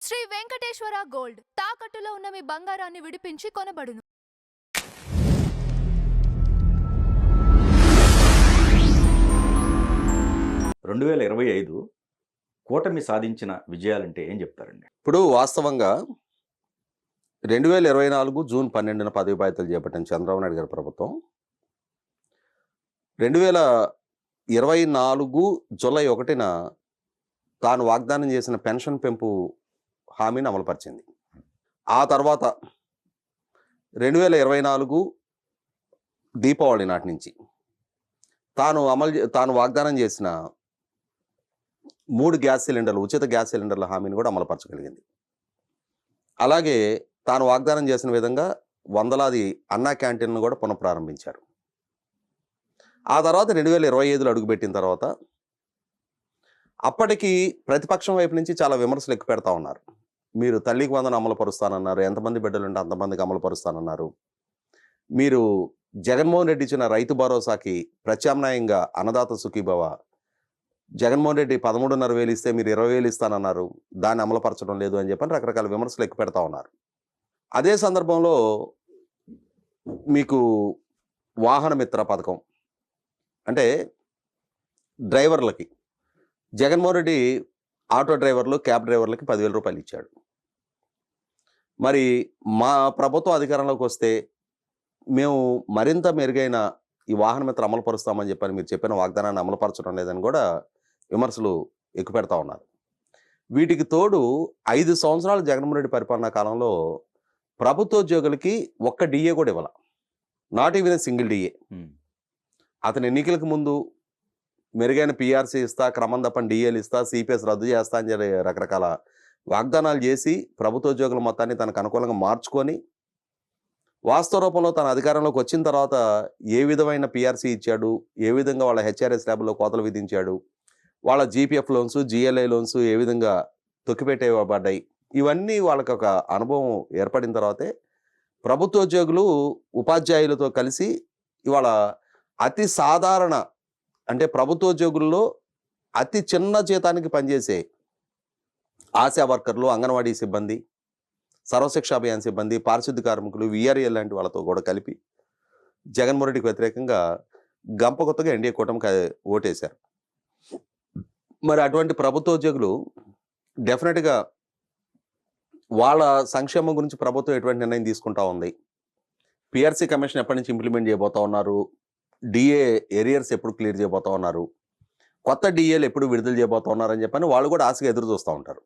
Shri Venkateswara gold తాకట్టులో ఉన్న మీ బంగారాన్ని విడిపించి కొనబడును. 2025 కూటమి సాధించిన విజయాలంటే ఏం చెప్తారండి? ఇప్పుడు వాస్తవంగా 2024 జూన్ 12న పదవి బాధ్యతలు చేపట్టిన చంద్రబాబు నాయుడు గారి ప్రభుత్వం 2024 జూలై 1న తాను వాగ్దానం చేసిన పెన్షన్ పెంపు హామీని అమలుపరిచింది. ఆ తర్వాత 2024 దీపావళి నాటి నుంచి తాను వాగ్దానం చేసిన 3 గ్యాస్ సిలిండర్లు, ఉచిత గ్యాస్ సిలిండర్ల హామీని కూడా అమలుపరచగలిగింది. అలాగే తాను వాగ్దానం చేసిన విధంగా వందలాది అన్నా క్యాంటీన్ను కూడా పునఃప్రారంభించారు. ఆ తర్వాత 2025లో అడుగుపెట్టిన తర్వాత అప్పటికి ప్రతిపక్షం వైపు నుంచి చాలా విమర్శలు ఎక్కువ పెడతా ఉన్నారు. మీరు తల్లికి వందనం అమలు పరుస్తానన్నారు, ఎంతమంది బిడ్డలుంటే అంతమందికి అమలు పరుస్తానన్నారు, మీరు జగన్మోహన్ రెడ్డి ఇచ్చిన రైతు భరోసాకి ప్రత్యామ్నాయంగా అన్నదాత సుఖీభవ జగన్మోహన్ రెడ్డి 13,500 ఇస్తే మీరు 20,000 ఇస్తానన్నారు, దాన్ని అమలుపరచడం లేదు అని చెప్పని రకరకాల విమర్శలు ఎక్కువ పెడతా ఉన్నారు. అదే సందర్భంలో మీకు వాహన మిత్ర పథకం అంటే డ్రైవర్లకి జగన్మోహన్ రెడ్డి ఆటో డ్రైవర్లు, క్యాబ్ డ్రైవర్లకి 10,000 రూపాయలు ఇచ్చాడు. మరి మా ప్రభుత్వం అధికారంలోకి వస్తే మేము మరింత మెరుగైన ఈ వాహన మిత్ర అమలు పరుస్తామని చెప్పని మీరు చెప్పిన వాగ్దానాన్ని అమలుపరచడం లేదని కూడా విమర్శలు ఎక్కువ పెడతా ఉన్నారు. వీటికి తోడు 5 సంవత్సరాలు జగన్మోహన్ రెడ్డి పరిపాలనా కాలంలో ప్రభుత్వోద్యోగులకి ఒక్క డిఏ కూడా ఇవ్వాల, నాట్ ఈవెన్ సింగిల్ డిఏ. అతని ఎన్నికలకు ముందు మెరుగైన పిఆర్సీ ఇస్తా, క్రమం తప్పని డిఏలు ఇస్తా, సిపిఎస్ రద్దు చేస్తా అని చెప్పి రకరకాల వాగ్దానాలు చేసి ప్రభుత్వోద్యోగుల మొత్తాన్ని తనకు అనుకూలంగా మార్చుకొని వాస్తవ రూపంలో తన అధికారంలోకి వచ్చిన తర్వాత ఏ విధమైన పిఆర్సీ ఇచ్చాడు, ఏ విధంగా వాళ్ళ హెచ్ఆర్ఎస్ ల్యాబ్లో కోతలు విధించాడు, వాళ్ళ జీపీఎఫ్ లోన్స్, జిఎల్ఐ లోన్స్ ఏ విధంగా తొక్కిపెట్టేయబడ్డాయి, ఇవన్నీ వాళ్ళకి ఒక అనుభవం ఏర్పడిన తర్వాతే ప్రభుత్వోద్యోగులు ఉపాధ్యాయులతో కలిసి ఇవాళ అతి సాధారణ అంటే ప్రభుత్వోద్యోగుల్లో అతి చిన్న జీతానికి పనిచేసే ఆశా వర్కర్లు, అంగన్వాడీ సిబ్బంది, సర్వశిక్ష అభియాన్ సిబ్బంది, పారిశుద్ధ్య కార్మికులు, విఆర్ఏ లాంటి వాళ్ళతో కూడా కలిపి జగన్మోహన్ రెడ్డికి వ్యతిరేకంగా గంపకొత్తగా ఎన్డీఏ కూటమికి ఓటేశారు. మరి అటువంటి ప్రభుత్వోద్యోగులు డెఫినెట్గా వాళ్ళ సంక్షేమం గురించి ప్రభుత్వం ఎటువంటి నిర్ణయం తీసుకుంటా ఉంది, పిఆర్సీ కమిషన్ ఎప్పటి నుంచి ఇంప్లిమెంట్ చేయబోతా ఉన్నారు, డిఏ ఏరియర్స్ ఎప్పుడు క్లియర్ చేయబోతా ఉన్నారు, కొత్త డిఏలు ఎప్పుడు విడుదల చేయబోతా ఉన్నారని చెప్పని వాళ్ళు కూడా ఆశగా ఎదురు చూస్తూ ఉంటారు.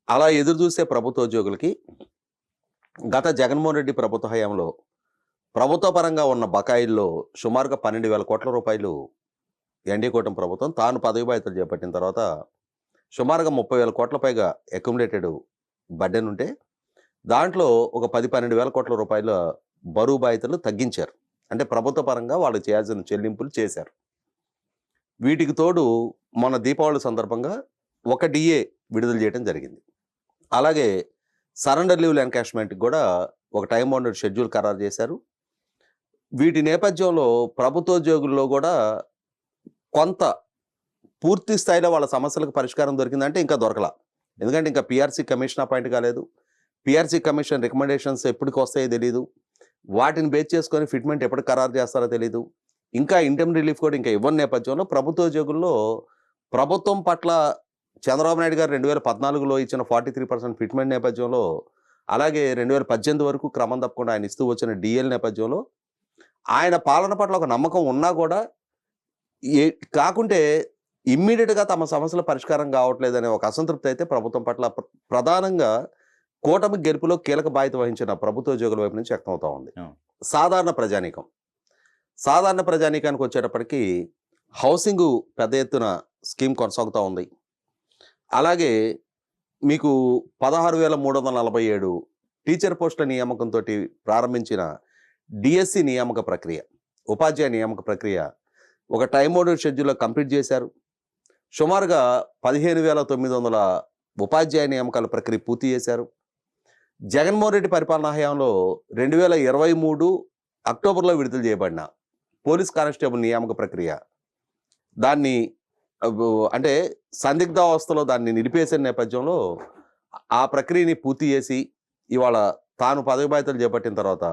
అలా ఎదురు చూసే ప్రభుత్వోద్యోగులకి గత జగన్మోహన్ రెడ్డి ప్రభుత్వ హయాంలో ప్రభుత్వ పరంగా ఉన్న బకాయిల్లో సుమారుగా 12,000 కోట్ల రూపాయలు ఎన్డీఏ కూటమి ప్రభుత్వం తాను పదవి బాధ్యతలు చేపట్టిన తర్వాత సుమారుగా 30,000 కోట్ల పైగా అక్యుములేటెడ్ బడ్డెన్ ఉంటే దాంట్లో ఒక 10-12,000 కోట్ల రూపాయల బరువు బాధ్యతలు తగ్గించారు. అంటే ప్రభుత్వ పరంగా వాళ్ళు చేయాల్సిన చెల్లింపులు చేశారు. వీటికి తోడు మొన్న దీపావళి సందర్భంగా ఒక డిఏ విడుదల చేయడం జరిగింది. అలాగే సరెండర్ లీవ్ ఎన్కాష్మెంట్కి కూడా ఒక టైం బౌండెడ్ షెడ్యూల్ ఖరారు చేశారు. వీటి నేపథ్యంలో ప్రభుత్వోద్యోగుల్లో కూడా కొంత పూర్తి స్థాయిలో వాళ్ళ సమస్యలకు పరిష్కారం దొరికిందంటే ఇంకా దొరకలా. ఎందుకంటే ఇంకా పిఆర్సీ కమిషన్ అపాయింట్ కాలేదు, పిఆర్సీ కమిషన్ రికమెండేషన్స్ ఎప్పటికి వస్తాయో తెలియదు, వాటిని బేస్ చేసుకొని ఫిట్మెంట్ ఎప్పుడు ఖరారు చేస్తారో తెలియదు, ఇంకా ఇంటెమ్ రిలీఫ్ కూడా ఇంకా ఇవ్వని నేపథ్యంలో ప్రభుత్వోద్యోగుల్లో ప్రభుత్వం పట్ల చంద్రబాబు నాయుడు గారు 2014లో ఇచ్చిన 43% ఫిట్మెంట్ నేపథ్యంలో, అలాగే 2018 వరకు క్రమం తప్పకుండా ఆయన ఇస్తూ వచ్చిన డిఎల్ నేపథ్యంలో ఆయన పాలన పట్ల ఒక నమ్మకం ఉన్నా కూడా కాకుంటే ఇమ్మీడియట్గా తమ సమస్యల పరిష్కారం కావట్లేదనే ఒక అసంతృప్తి అయితే ప్రభుత్వం పట్ల ప్రధానంగా కూటమి గెలుపులో కీలక బాధ్యత వహించిన ప్రభుత్వోద్యోగుల వైపు నుంచి వ్యక్తమవుతా ఉంది. సాధారణ ప్రజానీకానికి వచ్చేటప్పటికి హౌసింగ్ పెద్ద ఎత్తున స్కీమ్ కొనసాగుతూ ఉంది. అలాగే మీకు 16,347 టీచర్ పోస్టుల నియామకంతో ప్రారంభించిన డిఎస్సి నియామక ప్రక్రియ, ఉపాధ్యాయ నియామక ప్రక్రియ ఒక టైం బౌండెడ్ షెడ్యూల్లో కంప్లీట్ చేశారు. సుమారుగా 15,900 ఉపాధ్యాయ నియామకాల ప్రక్రియ పూర్తి చేశారు. జగన్మోహన్ రెడ్డి పరిపాలనా హయాంలో 2023 అక్టోబర్లో విడుదల చేయబడిన పోలీస్ కానిస్టేబుల్ నియామక ప్రక్రియ దాన్ని అంటే సందిగ్ధావస్థలో దాన్ని నిలిపేసిన నేపథ్యంలో ఆ ప్రక్రియని పూర్తి చేసి ఇవాళ తాను పదవి బాధ్యతలు చేపట్టిన తర్వాత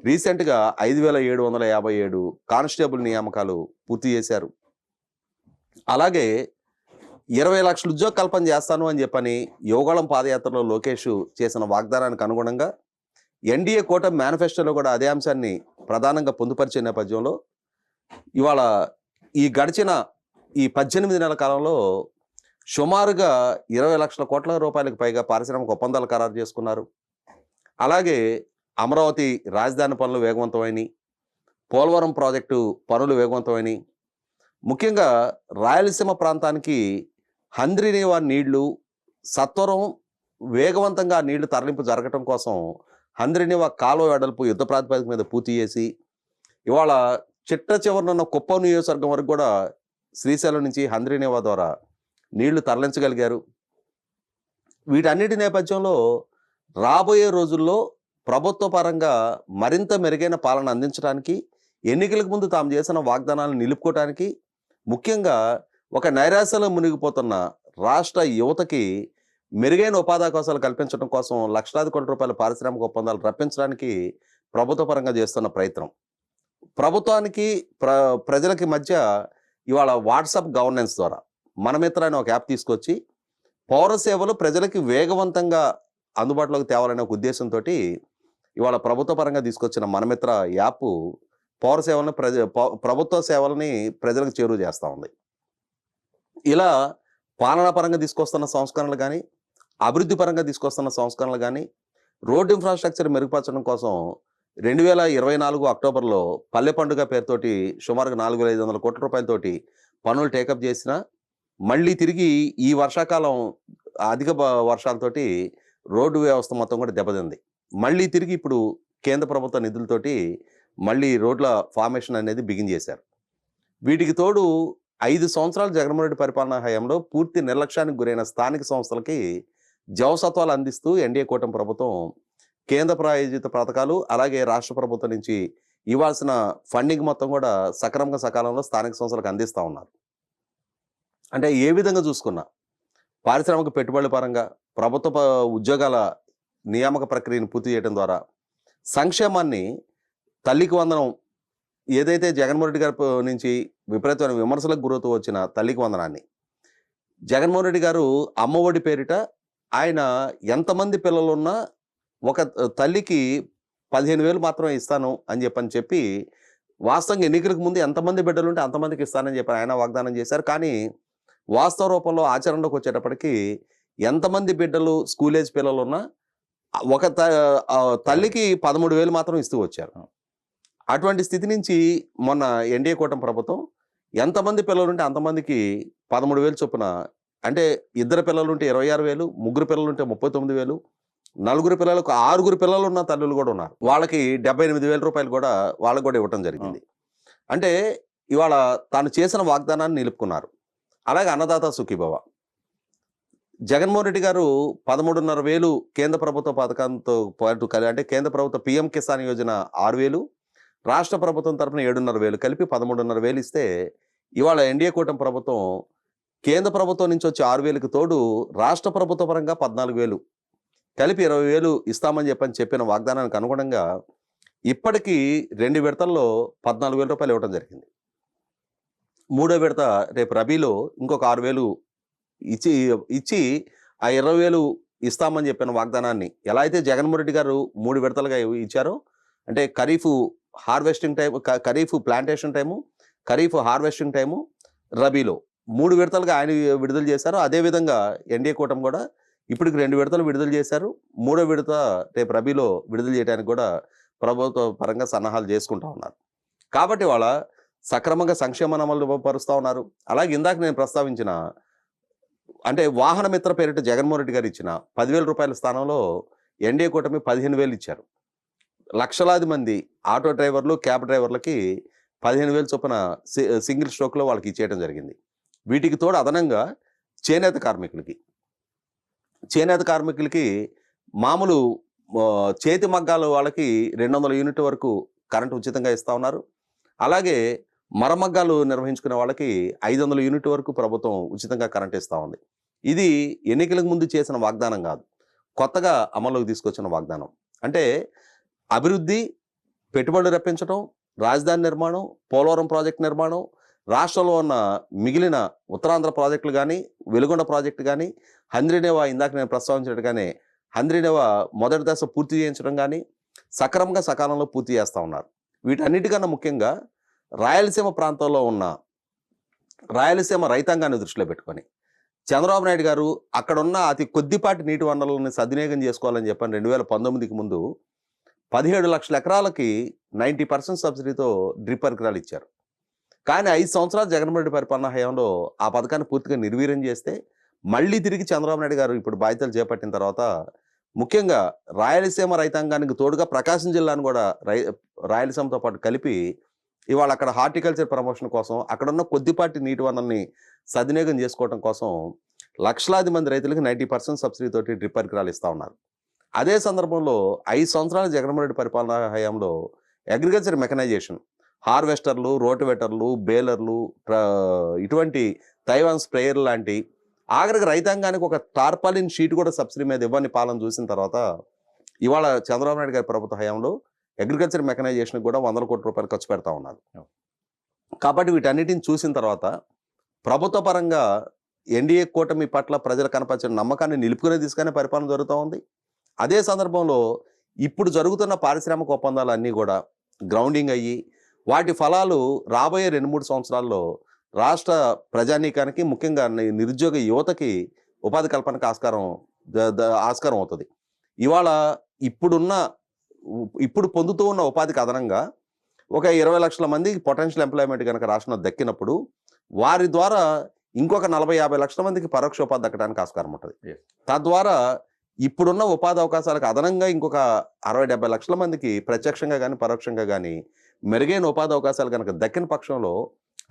రీసెంట్గా 5,757 కానిస్టేబుల్ నియామకాలు పూర్తి చేశారు. అలాగే 20 లక్షల ఉద్యోగ కల్పన చేస్తాను అని చెప్పని యోగాళం పాదయాత్రలో లోకేష్ చేసిన వాగ్దానానికి అనుగుణంగా ఎన్డీఏ కూటమి మేనిఫెస్టోలో కూడా అదే అంశాన్ని ప్రధానంగా పొందుపరిచే నేపథ్యంలో ఇవాళ ఈ గడిచిన ఈ 18 నెలల కాలంలో సుమారుగా 20 లక్షల కోట్ల రూపాయలకు పైగా పారిశ్రామిక ఒప్పందాలు ఖరారు చేసుకున్నారు. అలాగే అమరావతి రాజధాని పనులు వేగవంతమైనవి, పోలవరం ప్రాజెక్టు పనులు వేగవంతమైనవి. ముఖ్యంగా రాయలసీమ ప్రాంతానికి హంద్రీనేవా నీళ్లు సత్వరం వేగవంతంగా నీళ్లు తరలింపు జరగటం కోసం హంద్రీనేవా కాలువ వెడల్పు యుద్ధ ప్రాతిపదిక మీద పూర్తి చేసి ఇవాళ చిట్ట చివరనున్న కుప్పం నియోజకవర్గం వరకు కూడా శ్రీశైలం నుంచి హంద్రీనేవా ద్వారా నీళ్లు తరలించగలిగారు. వీటన్నిటి నేపథ్యంలో రాబోయే రోజుల్లో ప్రభుత్వ పరంగా మరింత మెరుగైన పాలన అందించడానికి, ఎన్నికలకు ముందు తాము చేసిన వాగ్దానాలను నిలుపుకోవడానికి, ముఖ్యంగా ఒక నైరాశ్యలో మునిగిపోతున్న రాష్ట్ర యువతకి మెరుగైన ఉపాధి అవకాశాలు కల్పించడం కోసం లక్షలాది కోట్ల రూపాయల పారిశ్రామిక ఒప్పందాలు రప్పించడానికి ప్రభుత్వ పరంగా చేస్తున్న ప్రయత్నం. ప్రభుత్వానికి ప్రజలకి మధ్య ఇవాళ వాట్సాప్ గవర్నెన్స్ ద్వారా మనమిత్ర అనే ఒక యాప్ తీసుకొచ్చి పౌర సేవలు ప్రజలకి వేగవంతంగా అందుబాటులోకి తేవాలనే ఒక ఉద్దేశంతో ఇవాళ ప్రభుత్వ పరంగా తీసుకొచ్చిన మనమిత్ర యాప్ పౌర సేవలను ప్రభుత్వ సేవలని ప్రజలకు చేరువ చేస్తూ ఉంది. ఇలా పాలనా పరంగా తీసుకొస్తున్న సంస్కరణలు కానీ, అభివృద్ధి పరంగా తీసుకొస్తున్న సంస్కరణలు కానీ, రోడ్ ఇన్ఫ్రాస్ట్రక్చర్ మెరుగుపరచడం కోసం 2024 అక్టోబర్లో పల్లె పండుగ పేరుతోటి సుమారుగా 4,500 కోట్ల రూపాయలతోటి పనులు టేకప్ చేసిన, మళ్ళీ తిరిగి ఈ వర్షాకాలం అధిక వర్షాలతోటి రోడ్డు వ్యవస్థ మొత్తం కూడా దెబ్బతింది. మళ్ళీ తిరిగి ఇప్పుడు కేంద్ర ప్రభుత్వ నిధులతోటి మళ్ళీ రోడ్ల ఫార్మేషన్ అనేది బిగిన్ చేశారు. వీటికి తోడు 5 సంవత్సరాలు జగన్మోహన్ రెడ్డి పరిపాలనా హయాంలో పూర్తి నిర్లక్ష్యానికి గురైన స్థానిక సంస్థలకి జవసత్వాలు అందిస్తూ ఎన్డీఏ కూటమి ప్రభుత్వం కేంద్ర ప్రాయోజిత పథకాలు అలాగే రాష్ట్ర ప్రభుత్వం నుంచి ఇవ్వాల్సిన ఫండింగ్ మొత్తం కూడా సకాలంలో స్థానిక సంస్థలకు అందిస్తూ ఉన్నారు. అంటే ఏ విధంగా చూసుకున్నా పారిశ్రామిక పెట్టుబడుల పరంగా ప్రభుత్వ ఉద్యోగాల నియామక ప్రక్రియను పూర్తి చేయడం ద్వారా సంక్షేమాన్ని, తల్లికి వందనం ఏదైతే జగన్మోహన్ రెడ్డి గారి నుంచి విపరీతమైన విమర్శలకు గురవుతూ వచ్చిన తల్లికి వందనాన్ని జగన్మోహన్ రెడ్డి గారు అమ్మఒడి పేరిట ఆయన ఎంతమంది పిల్లలున్నా ఒక తల్లికి 15,000 మాత్రమే ఇస్తాను అని చెప్పి వాస్తవంగా ఎన్నికలకు ముందు ఎంతమంది బిడ్డలు ఉంటే అంతమందికి ఇస్తానని చెప్పి ఆయన వాగ్దానం చేశారు. కానీ వాస్తవ రూపంలో ఆచరణలోకి వచ్చేటప్పటికి ఎంతమంది బిడ్డలు స్కూల్ ఏజ్ పిల్లలు ఉన్నా ఒక తల్లికి 13,000 మాత్రం ఇస్తూ వచ్చారు. అటువంటి స్థితి నుంచి మొన్న ఎన్డీఏ కూటమి ప్రభుత్వం ఎంతమంది పిల్లలు ఉంటే అంతమందికి 13,000 చొప్పున, అంటే 2 పిల్లలు ఉంటే 26,000, 3 పిల్లలు ఉంటే 39,000, 4 పిల్లలకు 6 పిల్లలు ఉన్న తల్లులు కూడా ఉన్నారు. వాళ్ళకి 78,000 రూపాయలు కూడా వాళ్ళకు కూడా ఇవ్వటం జరిగింది. అంటే ఇవాళ తాను చేసిన వాగ్దానాన్ని నిలుపుకున్నారు. అలాగే అన్నదాత సుఖీభవ జగన్మోహన్ రెడ్డి గారు 13,500 కేంద్ర ప్రభుత్వ పథకంతో పాటు అంటే కేంద్ర ప్రభుత్వ పిఎం కిసాన్ యోజన 6,000, రాష్ట్ర ప్రభుత్వం తరఫున 7,500 కలిపి 13,500 ఇస్తే ఇవాళ ఎన్డీఏ కూటమి ప్రభుత్వం కేంద్ర ప్రభుత్వం నుంచి వచ్చే 6,000కి తోడు రాష్ట్ర ప్రభుత్వ పరంగా 14,000 కలిపి 20,000 ఇస్తామని చెప్పిన వాగ్దానానికి అనుగుణంగా ఇప్పటికీ 2 విడతల్లో 14,000 రూపాయలు ఇవ్వడం జరిగింది. 3వ విడత రేపు రబీలో ఇంకొక 6,000 ఇచ్చి ఆ 20,000 ఇస్తామని చెప్పిన వాగ్దానాన్ని ఎలా అయితే జగన్మోహన్ రెడ్డి గారు 3 విడతలుగా ఇచ్చారో, అంటే kharif harvesting time, kharif plantation time, kharif harvesting time, రబీలో 3 విడతలుగా ఆయన విడుదల చేశారు. అదేవిధంగా ఎన్డీఏ కూటమి కూడా ఇప్పటికి 2 విడతలు విడుదల చేశారు. 3వ విడత రేపు రబీలో విడుదల చేయడానికి కూడా ప్రభుత్వ పరంగా సన్నాహాలు చేసుకుంటా ఉన్నారు. కాబట్టి వాళ్ళ సక్రమంగా సంక్షేమ అమలు పరుస్తూ ఉన్నారు. అలాగే ఇందాక నేను ప్రస్తావించిన అంటే వాహన మిత్ర పేరిట జగన్మోహన్ రెడ్డి గారు ఇచ్చిన 10,000 రూపాయల స్థానంలో ఎన్డీఏ కూటమి 15,000 ఇచ్చారు. లక్షలాది మంది ఆటో డ్రైవర్లు, క్యాబ్ డ్రైవర్లకి 15,000 చొప్పున సింగిల్ స్ట్రోక్లో వాళ్ళకి ఇచ్చేయడం జరిగింది. వీటికి తోడు అదనంగా చేనేత కార్మికులకి మామూలు చేతి మగ్గాల వాళ్ళకి 200 యూనిట్ వరకు కరెంటు ఉచితంగా ఇస్తూ ఉన్నారు. అలాగే మరమగ్గాలు నిర్వహించుకునే వాళ్ళకి 500 యూనిట్ వరకు ప్రభుత్వం ఉచితంగా కరెంట్ ఇస్తూ ఉంది. ఇది ఎన్నికలకు ముందు చేసిన వాగ్దానం కాదు. కొత్తగా అమల్లోకి తీసుకొచ్చిన వాగ్దానం. అంటే అభివృద్ధి, పెట్టుబడులు రప్పించడం, రాజధాని నిర్మాణం, పోలవరం ప్రాజెక్టు నిర్మాణం, రాష్ట్రంలో ఉన్న మిగిలిన ఉత్తరాంధ్ర ప్రాజెక్టులు కానీ, వెలుగొండ ప్రాజెక్టు కానీ, హంద్రీనేవా ఇందాక నేను ప్రస్తావించినట్టుగానే హంద్రీనేవా మొదటి దశ పూర్తి చేయించడం కానీ సక్రమంగా సకాలంలో పూర్తి చేస్తూ ఉన్నారు. వీటన్నిటికన్నా ముఖ్యంగా రాయలసీమ ప్రాంతంలో ఉన్న రాయలసీమ రైతాంగాన్ని దృష్టిలో పెట్టుకొని చంద్రబాబు నాయుడు గారు అక్కడున్న అతి కొద్దిపాటి నీటి వనరులను సద్వినియోగం చేసుకోవాలని చెప్పని 2019కి ముందు 17 లక్షల ఎకరాలకి 90% సబ్సిడీతో డ్రిప్ పరికరాలు ఇచ్చారు. కానీ 5 సంవత్సరాలు జగన్మోహన్ రెడ్డి పరిపాలనా హయాంలో ఆ పథకాన్ని పూర్తిగా నిర్వీర్యం చేస్తే మళ్ళీ తిరిగి చంద్రబాబు నాయుడు గారు ఇప్పుడు బాధ్యతలు చేపట్టిన తర్వాత ముఖ్యంగా రాయలసీమ రైతాంగానికి తోడుగా ప్రకాశం జిల్లాను కూడా రాయలసీమతో పాటు కలిపి ఇవాళ అక్కడ హార్టికల్చర్ ప్రమోషన్ కోసం అక్కడున్న కొద్దిపాటి నీటి వనరుల్ని సద్వినియోగం చేసుకోవడం కోసం లక్షలాది మంది రైతులకు 90% సబ్సిడీతోటి డ్రిప్ పరికరాలు ఇస్తూ ఉన్నారు. అదే సందర్భంలో 5 సంవత్సరాల జగన్మోహన్ రెడ్డి పరిపాలనా హయాంలో అగ్రికల్చర్ మెకనైజేషన్, హార్వెస్టర్లు, రోటివేటర్లు, బేలర్లు, ఇటువంటి తైవాన్ స్ప్రేయర్ లాంటి ఆఖరికి రైతాంగానికి ఒక టార్పాలిన్ షీట్ కూడా సబ్సిడీ మీద ఇవ్వని పాలన చూసిన తర్వాత ఇవాళ చంద్రబాబు నాయుడు గారి ప్రభుత్వ హయాంలో అగ్రికల్చర్ మెకనైజేషన్ కూడా 100 కోట్ల రూపాయలు ఖర్చు పెడతా ఉన్నారు. కాబట్టి వీటన్నిటిని చూసిన తర్వాత ప్రభుత్వ పరంగా ఎన్డీఏ కూటమి పట్ల ప్రజలు కనపరిచిన నమ్మకాన్ని నిలుపుకునే దిశగానే పరిపాలన జరుగుతూ ఉంది. అదే సందర్భంలో ఇప్పుడు జరుగుతున్న పారిశ్రామిక ఒప్పందాలు అన్నీ కూడా గ్రౌండింగ్ అయ్యి వాటి ఫలాలు రాబోయే 2-3 సంవత్సరాల్లో రాష్ట్ర ప్రజానీకానికి ముఖ్యంగా నిరుద్యోగ యువతకి ఉపాధి కల్పనకు ఆస్కారం అవుతుంది. ఇవాళ ఇప్పుడు పొందుతూ ఉన్న ఉపాధికి అదనంగా ఒక 20 లక్షల మంది పొటెన్షియల్ ఎంప్లాయ్మెంట్ కనుక రాష్ట్రంలో దక్కినప్పుడు వారి ద్వారా ఇంకొక 40-50 లక్షల మందికి పరోక్ష ఉపాధి దక్కడానికి ఆస్కారం ఉంటుంది. తద్వారా ఇప్పుడున్న ఉపాధి అవకాశాలకు అదనంగా ఇంకొక 60-70 లక్షల మందికి ప్రత్యక్షంగా కానీ పరోక్షంగా కానీ మెరుగైన ఉపాధి అవకాశాలు కనుక దక్కిన పక్షంలో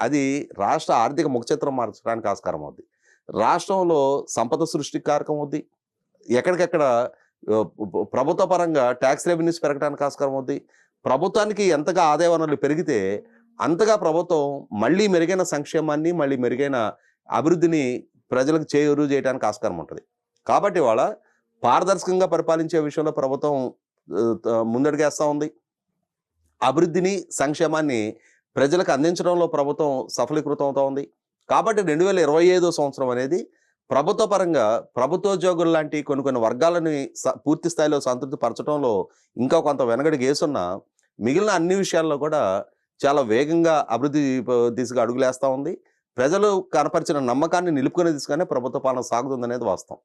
అది రాష్ట్ర ఆర్థిక ముఖచిత్రం మార్చడానికి ఆస్కారం అవుద్ది. రాష్ట్రంలో సంపద సృష్టికి కారకం అవుద్ది. ఎక్కడికెక్కడ ప్రభుత్వ పరంగా ట్యాక్స్ రెవెన్యూస్ పెరగడానికి ఆస్కారం అవుద్ది. ప్రభుత్వానికి ఎంతగా ఆదాయ వనరులు పెరిగితే అంతగా ప్రభుత్వం మళ్ళీ మెరుగైన సంక్షేమాన్ని, మళ్ళీ మెరుగైన అభివృద్ధిని ప్రజలకు చేయూరు చేయడానికి ఆస్కారం ఉంటుంది. కాబట్టి వాళ్ళ పారదర్శకంగా పరిపాలించే విషయంలో ప్రభుత్వం ముందడుగేస్తూ ఉంది. అభివృద్ధిని, సంక్షేమాన్ని ప్రజలకు అందించడంలో ప్రభుత్వం సఫలీకృతం అవుతూ ఉంది. కాబట్టి 2025 సంవత్సరం అనేది ప్రభుత్వ పరంగా ప్రభుత్వోద్యోగులు లాంటి కొన్ని వర్గాలని పూర్తి స్థాయిలో సంతృప్తి పరచడంలో ఇంకా కొంత వెనకడుగు వేసున్నా మిగిలిన అన్ని విషయాల్లో కూడా చాలా వేగంగా అభివృద్ధి దిశగా అడుగులేస్తూ ఉంది. ప్రజలు కనపరిచిన నమ్మకాన్ని నిలుపుకునే దిశగానే ప్రభుత్వ పాలన సాగుతుందనేది వాస్తవం.